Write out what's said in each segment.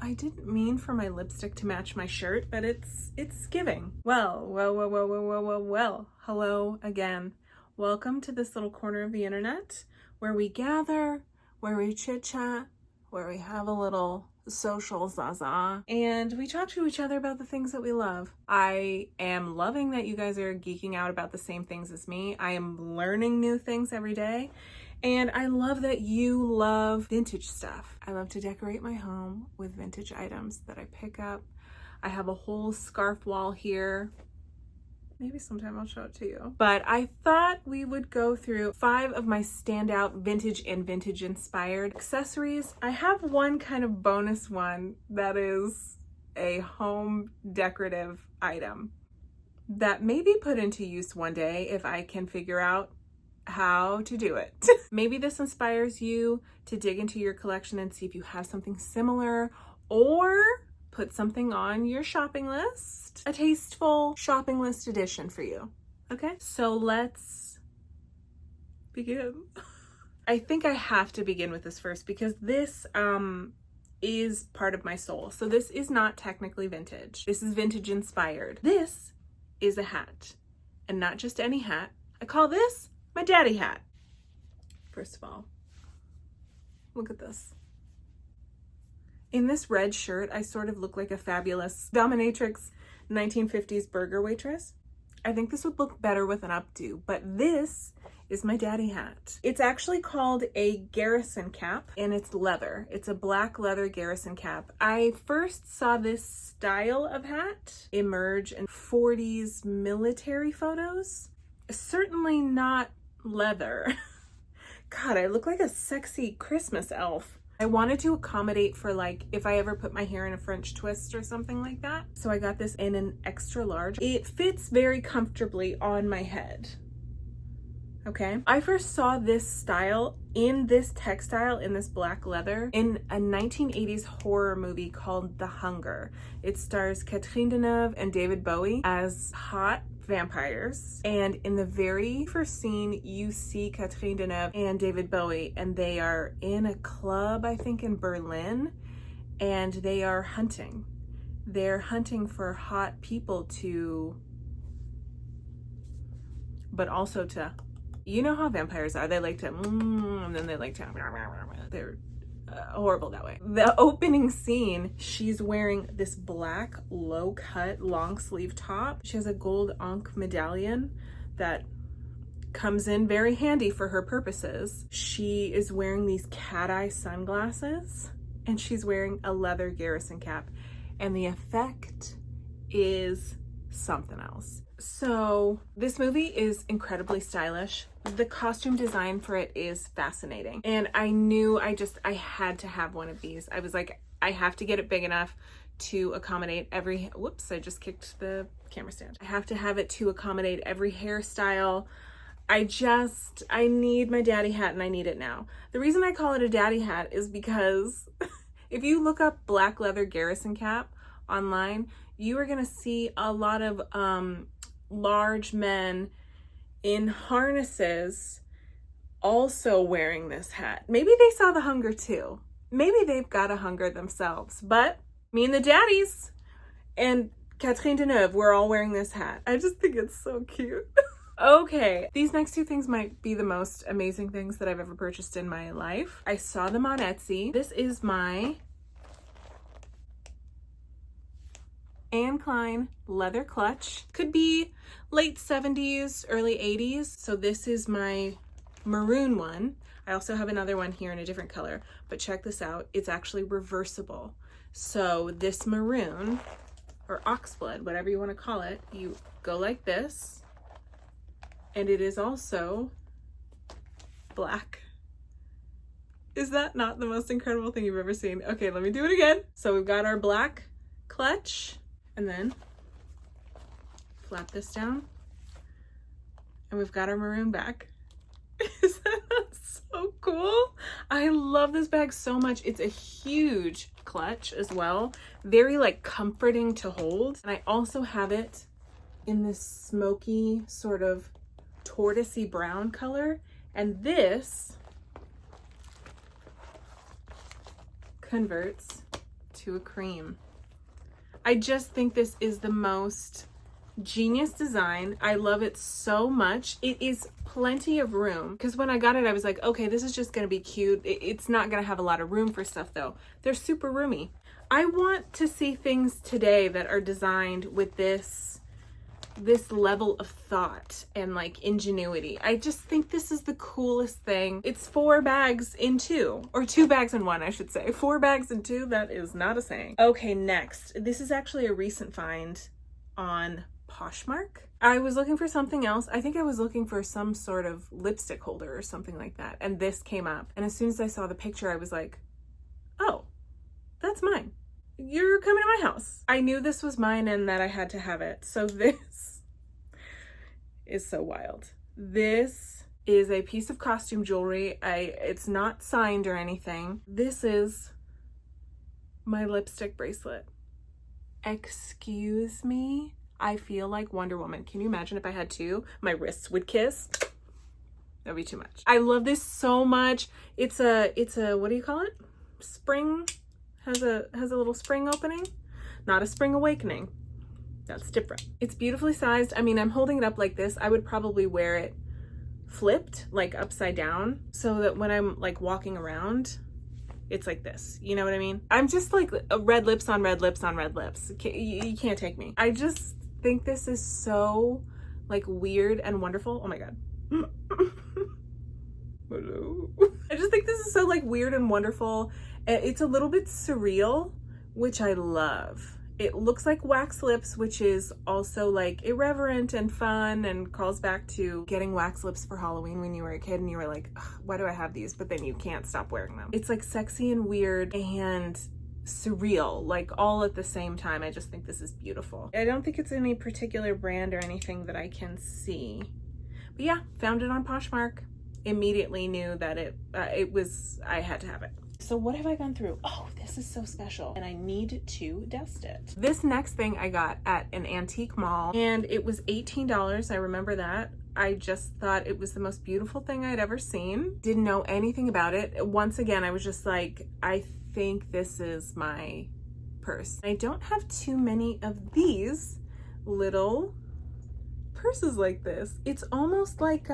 I didn't mean for my lipstick to match my shirt, but it's giving. Well, hello again. Welcome to this little corner of the internet where we gather, where we chit chat, where we have a little social zaza, and we talk to each other about the things that we love. I am loving that you guys are geeking out about the same things as me. I am learning new things every day. And I love that you love vintage stuff. I love to decorate my home with vintage items that I pick up. I have a whole scarf wall here. Maybe sometime I'll show it to you. But I thought we would go through 5 of my standout vintage and vintage inspired accessories. I have one kind of bonus one that is a home decorative item that may be put into use one day if I can figure out how to do it. Maybe this inspires you to dig into your collection and see if you have something similar, or put something on your shopping list. A tasteful shopping list edition for you. Okay, so let's begin. I think I have to begin with this first because this is part of my soul. So this is not technically vintage. This is vintage inspired. This is a hat, and not just any hat. I call this my daddy hat. First of all, look at this. In this red shirt, I sort of look like a fabulous dominatrix 1950s burger waitress. I think this would look better with an updo, but this is my daddy hat. It's actually called a garrison cap, and it's leather. It's a black leather garrison cap. I first saw this style of hat emerge in 40s military photos. Certainly not leather. God, I look like a sexy Christmas elf. I wanted to accommodate for, like, if I ever put my hair in a French twist or something like that. So I got this in an extra large. It fits very comfortably on my head. Okay. I first saw this style in this textile, in this black leather, in a 1980s horror movie called The Hunger. It stars Catherine Deneuve and David Bowie as hot vampires, and in the very first scene you see Catherine Deneuve and David Bowie, and they are in a club, I think in Berlin, and they are hunting. They're hunting for hot people to, but also to, you know how vampires are, they like to and then they like to, they're horrible that way. The opening scene, she's wearing this black low-cut long sleeve top. She has a gold ankh medallion that comes in very handy for her purposes. She is wearing these cat-eye sunglasses, and she's wearing a leather garrison cap, and the effect is something else. So this movie is incredibly stylish. The costume design for it is fascinating. And I knew I had to have one of these. I was like, I have to get it big enough to accommodate every, whoops, I just kicked the camera stand. I have to have it to accommodate every hairstyle. I need my daddy hat, and I need it now. The reason I call it a daddy hat is because if you look up black leather garrison cap online, you are gonna see a lot of large men in harnesses also wearing this hat. Maybe they saw The Hunger too. Maybe they've got a hunger themselves, but me and the daddies and Catherine Deneuve, we're all wearing this hat. I just think it's so cute. Okay, these next 2 things might be the most amazing things that I've ever purchased in my life. I saw them on Etsy. This is my Klein leather clutch. Could be late 70s, early 80s. So this is my maroon one. I also have another one here in a different color, but check this out. It's actually reversible. So this maroon, or oxblood, whatever you want to call it, you go like this, and it is also black. Is that not the most incredible thing you've ever seen? Okay, let me do it again. So we've got our black clutch, and then flap this down, and we've got our maroon back. Is that not so cool? I love this bag so much. It's a huge clutch as well. Very like comforting to hold. And I also have it in this smoky sort of tortoisey brown color. And this converts to a cream. I just think this is the most genius design. I love it so much. It is plenty of room, because when I got it I was like, okay, this is just gonna be cute. It's not gonna have a lot of room for stuff though. They're super roomy. I want to see things today that are designed with this level of thought and like ingenuity. I just think this is the coolest thing. It's 4 bags in 2, or 2 bags in 1, I should say. 4 bags in 2, that is not a saying. Okay, next. This is actually a recent find on Poshmark. I was looking for something else. I think I was looking for some sort of lipstick holder or something like that. And this came up. And as soon as I saw the picture, I was like, oh, that's mine. You're coming to my house. I knew this was mine and that I had to have it. So this is so wild. This is a piece of costume jewelry. It's not signed or anything. This is my lipstick bracelet. Excuse me? I feel like Wonder Woman. Can you imagine if I had 2? My wrists would kiss. That'd be too much. I love this so much. It's a, what do you call it? Spring, has a little spring opening. Not a spring awakening. That's different. It's beautifully sized. I mean, I'm holding it up like this. I would probably wear it flipped, like upside down, so that when I'm like walking around, it's like this. You know what I mean? I'm just like red lips on red lips on red lips. You can't take me. I just think this is so like weird and wonderful. Oh my God. Hello. I just think this is so like weird and wonderful. It's a little bit surreal, which I love. It looks like wax lips, which is also like irreverent and fun and calls back to getting wax lips for Halloween when you were a kid and you were like, why do I have these? But then you can't stop wearing them. It's like sexy and weird and surreal, like all at the same time. I just think this is beautiful. I don't think it's any particular brand or anything that I can see. But yeah, found it on Poshmark. Immediately knew that I had to have it. So what have I gone through? Oh, this is so special and I need to dust it. This next thing I got at an antique mall and it was $18. I remember that. I just thought it was the most beautiful thing I'd ever seen. Didn't know anything about it. Once again, I was just like, I think this is my purse. I don't have too many of these little purses like this. It's almost like,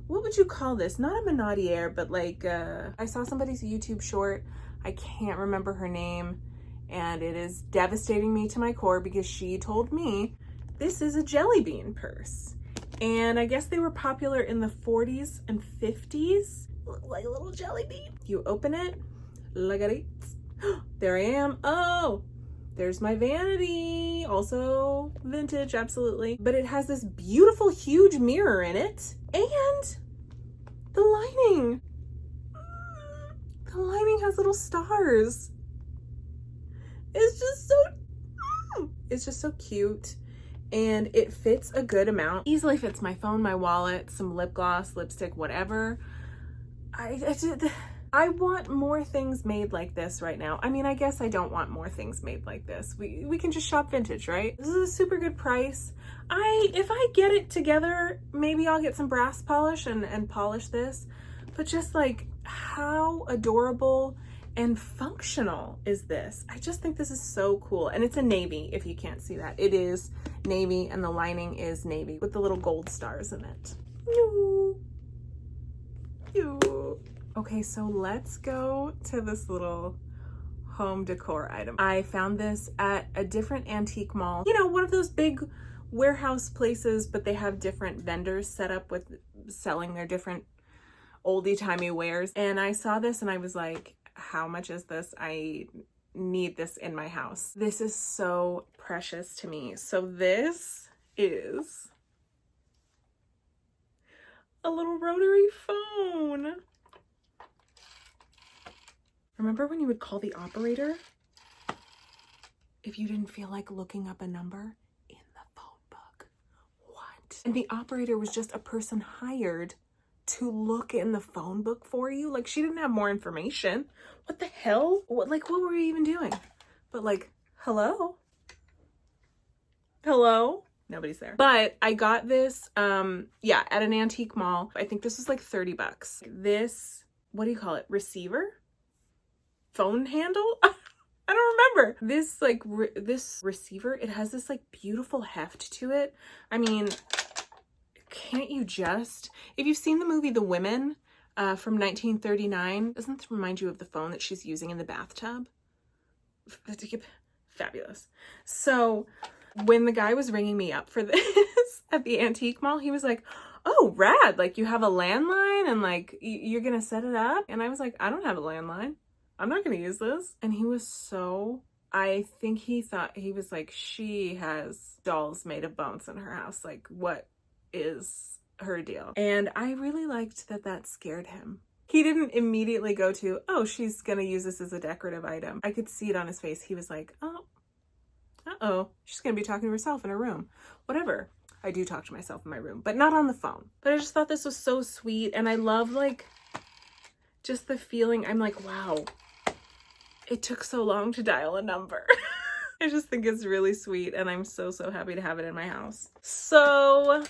what would you call this? Not a menadier, but like, I saw somebody's YouTube short. I can't remember her name. And it is devastating me to my core because she told me this is a jelly bean purse. And I guess they were popular in the 40s and 50s. Look like a little jelly bean. You open it, look at it. There I am. Oh, there's my vanity. Also vintage, absolutely. But it has this beautiful, huge mirror in it. And the lining. The lining has little stars. It's just so cute. And it fits a good amount. Easily fits my phone, my wallet, some lip gloss, lipstick, whatever. I want more things made like this right now. I mean, I guess I don't want more things made like this. We can just shop vintage, right? This is a super good price. If I get it together, maybe I'll get some brass polish and polish this. But just like, how adorable and functional is this? I just think this is so cool. And it's a navy, if you can't see that. It is navy and the lining is navy with the little gold stars in it. Okay, so let's go to this little home decor item. I found this at a different antique mall. You know, one of those big warehouse places, but they have different vendors set up with selling their different oldie-timey wares. And I saw this and I was like, how much is this? I need this in my house. This is so precious to me. So this is a little rotary phone. Remember when you would call the operator if you didn't feel like looking up a number in the phone book? What? And the operator was just a person hired to look in the phone book for you? Like, she didn't have more information. What the hell? What were we even doing? But like, hello? Hello? Nobody's there. But I got this, yeah, at an antique mall. I think this was like 30 bucks. This, what do you call it? Receiver? phone handle. I don't remember. This like this receiver, it has this like beautiful heft to it. I mean, can't you just, if you've seen the movie The Women from 1939, doesn't this remind you of the phone that she's using in the bathtub? Fabulous. So when the guy was ringing me up for this at the antique mall, he was like, oh, rad, like you have a landline and like you're gonna set it up? And I was like, I don't have a landline. I'm not gonna use this. And he was so, I think he thought, he was like, she has dolls made of bones in her house. Like, what is her deal? And I really liked that that scared him. He didn't immediately go to, oh, she's gonna use this as a decorative item. I could see it on his face. He was like, oh, uh-oh, she's gonna be talking to herself in her room. Whatever. I do talk to myself in my room, but not on the phone. But I just thought this was so sweet. And I love like just the feeling. I'm like, wow, it took so long to dial a number. I just think it's really sweet, and I'm so, so happy to have it in my house. So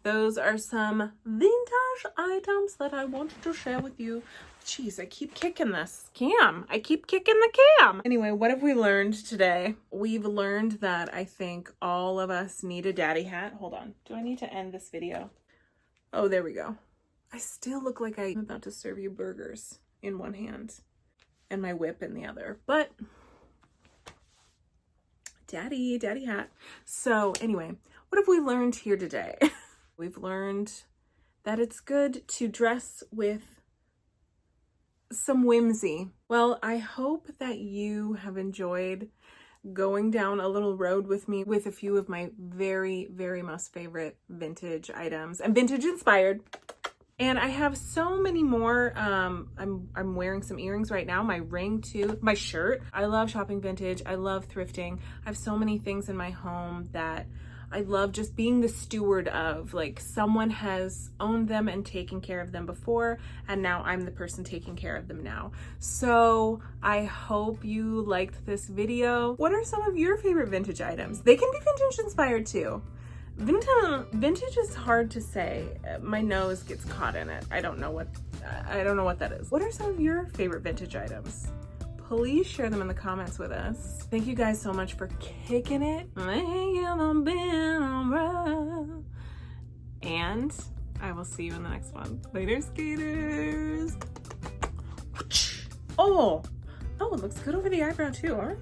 those are some vintage items that I wanted to share with you. Jeez, I keep kicking this cam. I keep kicking the cam. Anyway, what have we learned today? We've learned that I think all of us need a daddy hat. Hold on. Do I need to end this video? Oh, there we go. I still look like I'm about to serve you burgers in one hand and my whip in the other, but daddy hat. So anyway, what have we learned here today? We've learned that it's good to dress with some whimsy. Well, I hope that you have enjoyed going down a little road with me with a few of my very, very most favorite vintage items and vintage inspired. And I have so many more. I'm wearing some earrings right now, my ring too, my shirt. I love shopping vintage. I love thrifting. I have so many things in my home that I love just being the steward of. Like, someone has owned them and taken care of them before, and now I'm the person taking care of them now. So I hope you liked this video. What are some of your favorite vintage items? They can be vintage inspired too. Vintage is hard to say. My nose gets caught in it. I don't know what that is. What are some of your favorite vintage items? Please share them in the comments with us. Thank you guys so much for kicking it. And I will see you in the next one. Later, skaters. Oh, it looks good over the eyebrow too, huh?